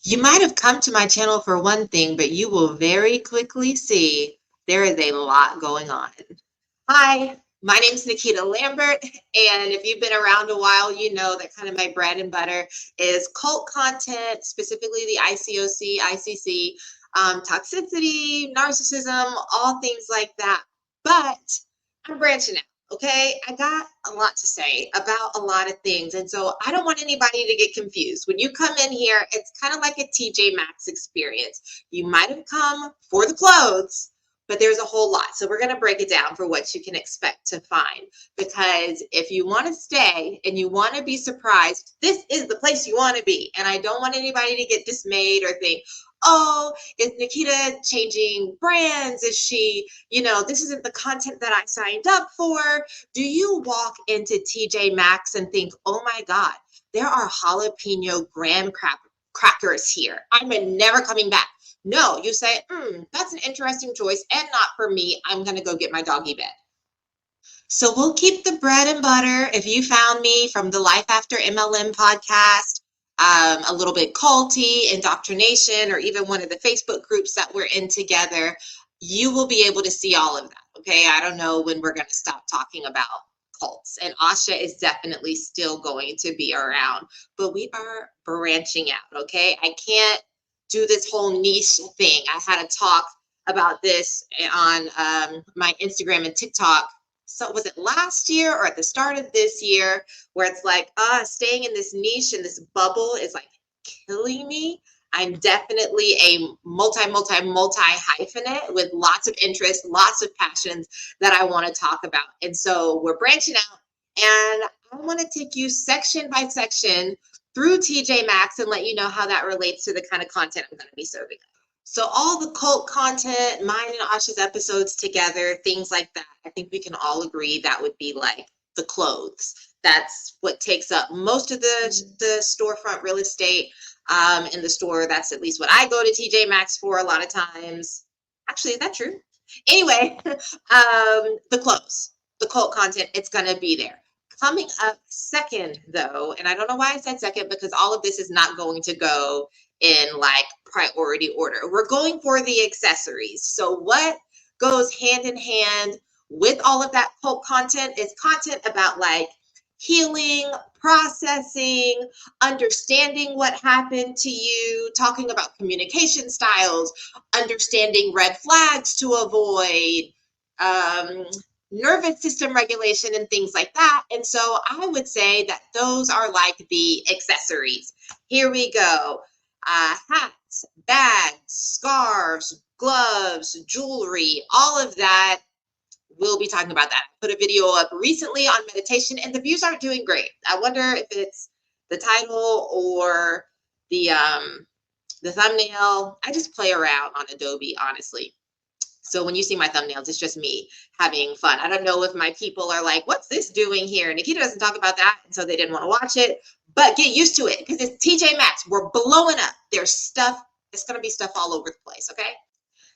You might have come to my channel for one thing, but you will very quickly see there is a lot going on. Hi, my name is Nikita Lambert, and if you've been around a while, you know that kind of my bread and butter is cult content, specifically the ICOC, ICC, toxicity, narcissism, all things like that. But I'm branching out. Okay, I got a lot to say about a lot of things. And so I don't want anybody to get confused. When you come in here, it's kind of like a TJ Maxx experience. You might have come for the clothes, but there's a whole lot. So we're going to break it down for what you can expect to find. Because if you want to stay and you want to be surprised, this is the place you want to be. And I don't want anybody to get dismayed or think, oh, is Nikita changing brands? Is she, this isn't the content that I signed up for. Do you walk into TJ Maxx and think, oh my God, there are jalapeno graham crackers here. I'm never coming back. No, you say, that's an interesting choice and not for me. I'm going to go get my doggy bed. So we'll keep the bread and butter. If you found me from the Life After MLM podcast, a little bit culty, indoctrination, or even one of the Facebook groups that we're in together, you will be able to see all of that. Okay, I don't know when we're going to stop talking about cults, and Asha is definitely still going to be around, but we are branching out. Okay, I can't do this whole niche thing. I had a talk about this on my Instagram and TikTok. So was it last year or at the start of this year, where it's like, staying in this niche and this bubble is like killing me. I'm definitely a multi hyphenate with lots of interests, lots of passions that I want to talk about. And so we're branching out, and I want to take you section by section through TJ Maxx and let you know how that relates to the kind of content I'm going to be serving. So all the cult content, mine and Asha's episodes together, things like that, I think we can all agree that would be like the clothes. That's what takes up most of the storefront real estate in the store. That's at least what I go to TJ Maxx for a lot of times. Actually, is that true? Anyway, the clothes, the cult content, it's going to be there. Coming up second, though, and I don't know why I said second, because all of this is not going to go in like priority order. We're going for the accessories. So what goes hand in hand with all of that cult content is content about like healing, processing, understanding what happened to you, talking about communication styles, understanding red flags to avoid, nervous system regulation and things like that. And so I would say that those are like the accessories. Here we go. Hats, bags, scarves, gloves, jewelry, all of that. We'll be talking about that. I put a video up recently on meditation, and the views aren't doing great. I wonder if it's the title or the thumbnail. I just play around on Adobe, honestly. So when you see my thumbnails, it's just me having fun. I don't know if my people are like, what's this doing here? Nikita doesn't talk about that, and so they didn't want to watch it. But get used to it, because it's TJ Maxx. We're blowing up. There's stuff. It's going to be stuff all over the place, okay?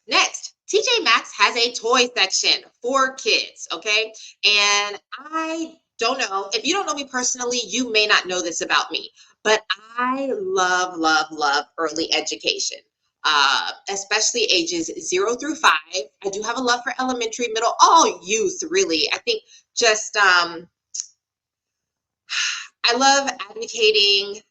Next, TJ Maxx has a toy section for kids, okay? And I don't know. If you don't know me personally, you may not know this about me. But I love, love, love early education. Especially ages 0 through 5. I do have a love for elementary, middle, all youth, really. I think just, I love advocating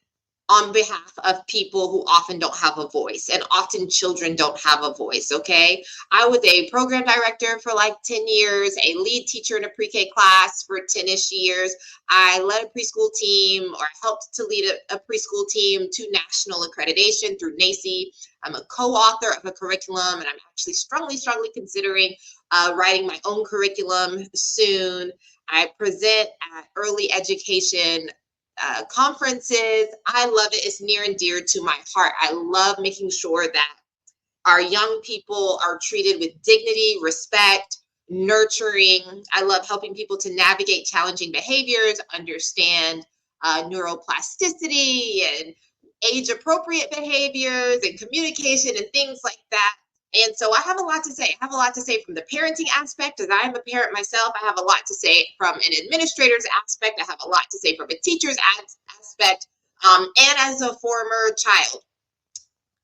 on behalf of people who often don't have a voice, and often children don't have a voice, okay? I was a program director for like 10 years, a lead teacher in a pre-K class for 10-ish years. I led a preschool team, or helped to lead a preschool team to national accreditation through NACCE. I'm a co-author of a curriculum, and I'm actually strongly considering writing my own curriculum soon. I present at early education conferences. I love it. It's near and dear to my heart. I love making sure that our young people are treated with dignity, respect, nurturing. I love helping people to navigate challenging behaviors, understand neuroplasticity and age-appropriate behaviors and communication and things like that. And so I have a lot to say. I have a lot to say from the parenting aspect, as I'm a parent myself. I have a lot to say from an administrator's aspect. I have a lot to say from a teacher's aspect, and as a former child.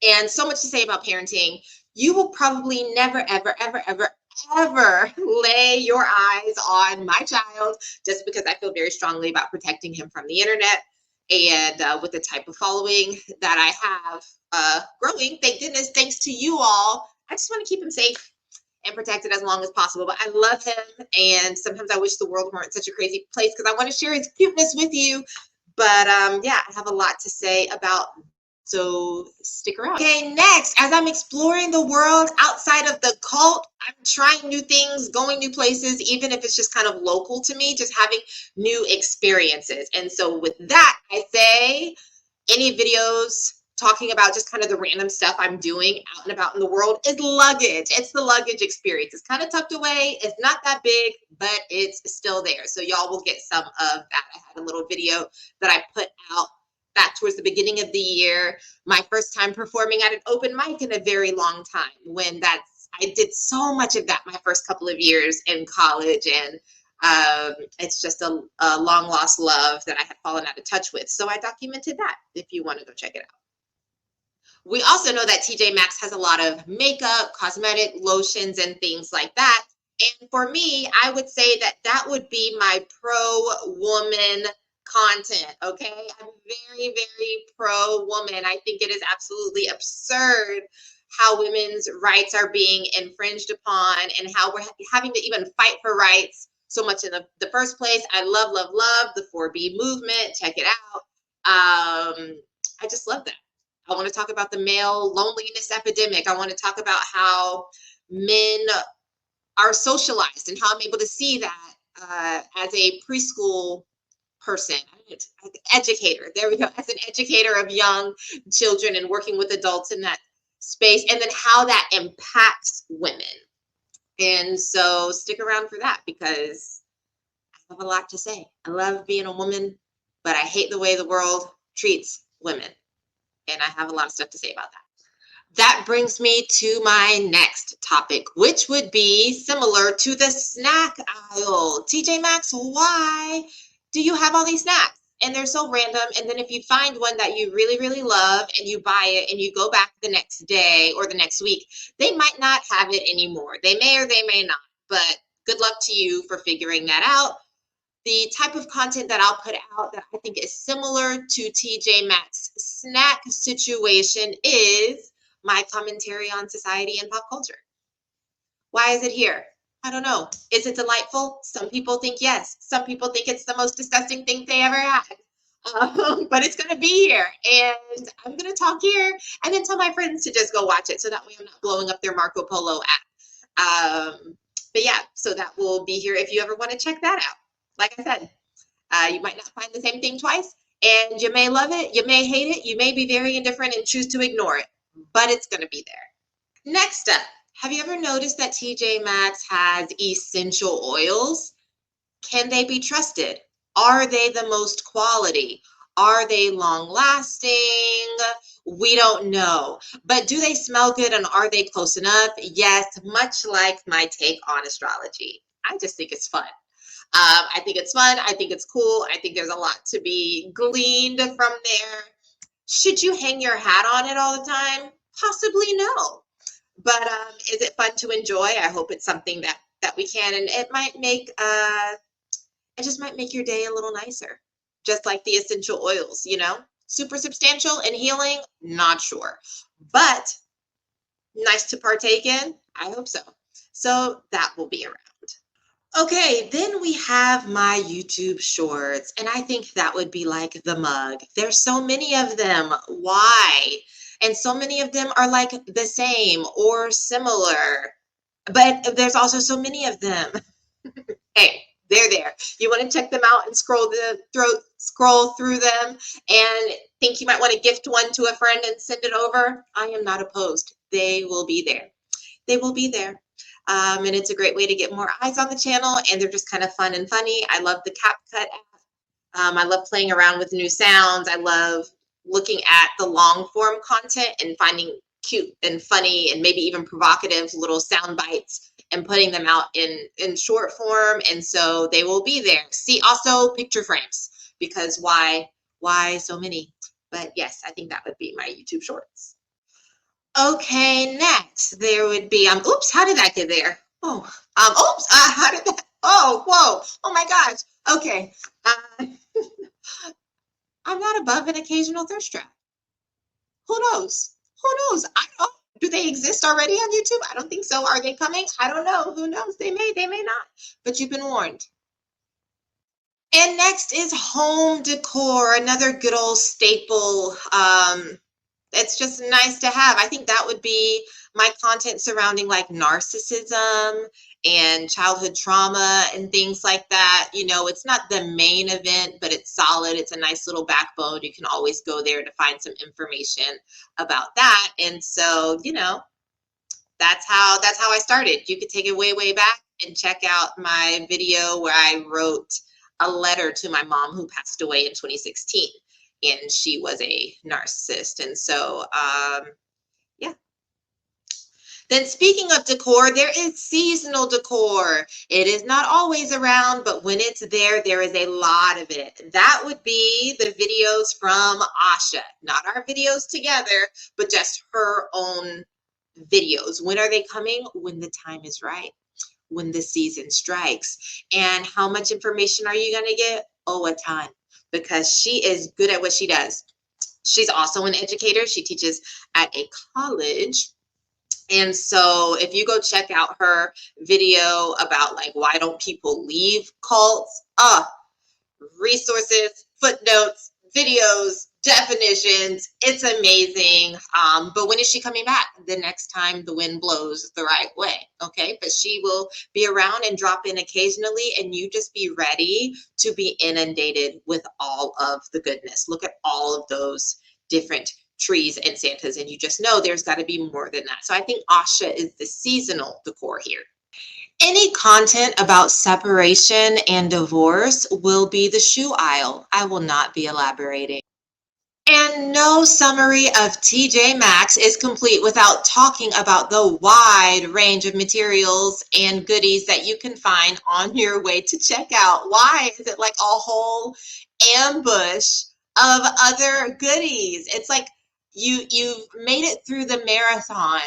and so much to say about parenting. You will probably never, ever, ever, ever, ever lay your eyes on my child, just because I feel very strongly about protecting him from the internet. And with the type of following that I have growing, thank goodness, thanks to you all, I just want to keep him safe and protected as long as possible. But I love him, and sometimes I wish the world weren't such a crazy place, because I want to share his cuteness with you. But yeah, I have a lot to say about, so stick around. Okay, next, as I'm exploring the world outside of the cult, I'm trying new things, going new places, even if it's just kind of local to me, just having new experiences. And so with that, I say, any videos talking about just kind of the random stuff I'm doing out and about in the world is luggage. It's the luggage experience. It's kind of tucked away. It's not that big, but it's still there. So y'all will get some of that. I had a little video that I put out back towards the beginning of the year. My first time performing at an open mic in a very long time, when I did so much of that my first couple of years in college, and it's just a long lost love that I had fallen out of touch with. So I documented that, if you want to go check it out. We also know that TJ Maxx has a lot of makeup, cosmetic, lotions, and things like that. And for me, I would say that that would be my pro-woman content, okay? I'm very, very pro-woman. I think it is absolutely absurd how women's rights are being infringed upon, and how we're having to even fight for rights so much in the first place. I love, love, love the 4B movement. Check it out. I just love that. I want to talk about the male loneliness epidemic. I want to talk about how men are socialized, and how I'm able to see that as a preschool person, educator. There we go. As an educator of young children and working with adults in that space, and then how that impacts women. And so stick around for that, because I have a lot to say. I love being a woman, but I hate the way the world treats women. And I have a lot of stuff to say about that. That brings me to my next topic, which would be similar to the snack aisle. TJ Maxx, why do you have all these snacks? And they're so random. And then if you find one that you really, really love, and you buy it and you go back the next day or the next week, they might not have it anymore. They may or they may not, but good luck to you for figuring that out. The type of content that I'll put out that I think is similar to TJ Maxx snack situation is my commentary on society and pop culture. Why is it here? I don't know. Is it delightful? Some people think yes. Some people think it's the most disgusting thing they ever had. But it's going to be here, and I'm going to talk here and then tell my friends to just go watch it, so that way I'm not blowing up their Marco Polo app. But yeah, so that will be here if you ever want to check that out. Like I said, you might not find the same thing twice, and you may love it, you may hate it, you may be very indifferent and choose to ignore it, but it's going to be there. Next up, have you ever noticed that TJ Maxx has essential oils? Can they be trusted? Are they the most quality? Are they long lasting? We don't know. But do they smell good, and are they close enough? Yes, much like my take on astrology. I just think it's fun. I think it's fun. I think it's cool. I think there's a lot to be gleaned from there. Should you hang your hat on it all the time? Possibly no. But is it fun to enjoy? I hope it's something that we can, and it might make it just might make your day a little nicer. Just like the essential oils, you know? Super substantial and healing? Not sure. But nice to partake in? I hope so. So that will be around. Okay, then we have my YouTube shorts, and I think that would be like the mug. There's so many of them. Why? And so many of them are like the same or similar, but there's also so many of them. Hey, they're there. You want to check them out and scroll through them and think you might want to gift one to a friend and send it over? I am not opposed. They will be there. They will be there. And it's a great way to get more eyes on the channel, and they're just kind of fun and funny. I love the CapCut app. I love playing around with new sounds. I love looking at the long form content and finding cute and funny and maybe even provocative little sound bites and putting them out in short form. And so they will be there. See, also picture frames, because why so many? But yes, I think that would be my YouTube shorts. Okay, next there would be, oops, how did that get there? Oh, oops, how did that, oh, whoa, oh my gosh. Okay, uh, I'm not above an occasional thirst trap. Who knows? Who knows? I don't know. Do they exist already on YouTube? I don't think so. Are they coming? I don't know. Who knows? They may not. But you've been warned. And next is home decor, another good old staple. It's just nice to have. I think that would be my content surrounding like narcissism and childhood trauma and things like that. You know, it's not the main event, but it's solid. It's a nice little backbone. You can always go there to find some information about that. And so, you know, that's how I started. You could take it way back and check out my video where I wrote a letter to my mom who passed away in 2016, and she was a narcissist. And so yeah. Then speaking of decor, there is seasonal decor. It is not always around, but when it's there, there is a lot of it. That would be the videos from Asha, not our videos together, but just her own videos. When are they coming? When the time is right, when the season strikes. And how much information are you going to get? Oh, a ton, because she is good at what she does. She's also an educator. She teaches at a college. And so if you go check out her video about like, why don't people leave cults? Resources, footnotes, videos, definitions. It's amazing. But when is she coming back? The next time the wind blows the right way. Okay. But she will be around and drop in occasionally, and you just be ready to be inundated with all of the goodness. Look at all of those different trees and Santas, and you just know there's got to be more than that. So I think Asha is the seasonal decor here. Any content about separation and divorce will be the shoe aisle. I will not be elaborating. And no summary of TJ Maxx is complete without talking about the wide range of materials and goodies that you can find on your way to checkout. Why is it like a whole ambush of other goodies? It's like you've made it through the marathon,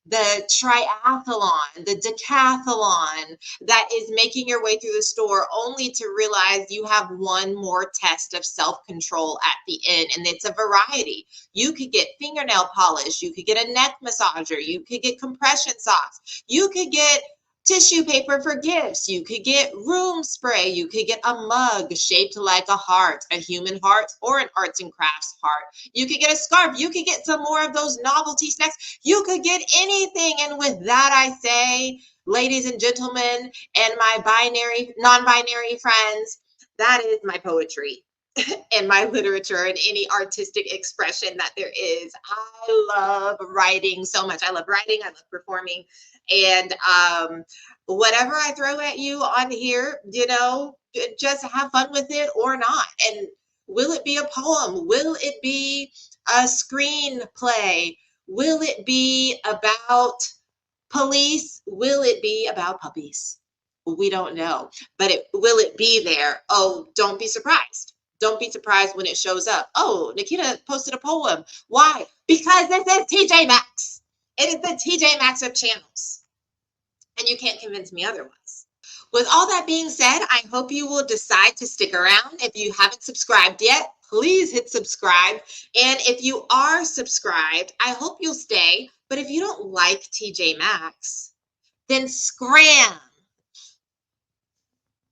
the triathlon, the decathlon that is making your way through the store, only to realize you have one more test of self-control at the end. And it's a variety. You could get fingernail polish, you could get a neck massager, you could get compression socks, you could get tissue paper for gifts, you could get room spray, you could get a mug shaped like a heart, a human heart or an arts and crafts heart, you could get a scarf, you could get some more of those novelty snacks, you could get anything. And with that I say, ladies and gentlemen, and my non-binary friends, that is my poetry and my literature and any artistic expression that there is. I love writing so much. I love writing, I love performing, and whatever I throw at you on here, you know, just have fun with it or not. And will it be a poem? Will it be a screenplay? Will it be about police? Will it be about puppies? We don't know, but will it be there? Oh, don't be surprised. Don't be surprised when it shows up. Oh, Nikita posted a poem. Why? Because this is TJ Maxx. It is the TJ Maxx of channels, and you can't convince me otherwise. With all that being said, I hope you will decide to stick around. If you haven't subscribed yet, please hit subscribe. And if you are subscribed, I hope you'll stay. But if you don't like TJ Maxx, then scram.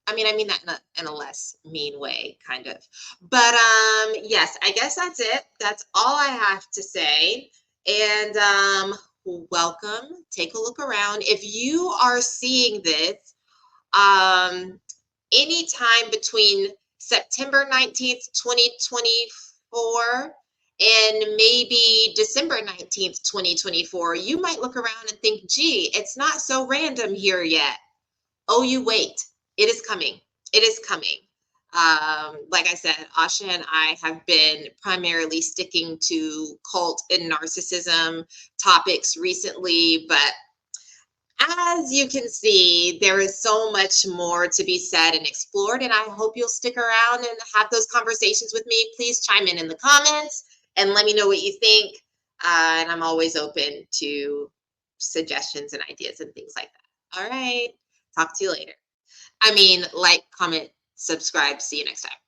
I mean that in a less mean way, kind of. But yes, I guess that's it. That's all I have to say. And welcome. Take a look around. If you are seeing this anytime between September 19th, 2024 and maybe December 19th, 2024, you might look around and think, gee, it's not so random here yet. Oh, you wait. It is coming. It is coming. Like I said, Asha and I have been primarily sticking to cult and narcissism topics recently, but as you can see, there is so much more to be said and explored, and I hope you'll stick around and have those conversations with me. Please chime in the comments and let me know what you think. And I'm always open to suggestions and ideas and things like that. All right. Talk to you later. I mean, like, comment, subscribe. See you next time.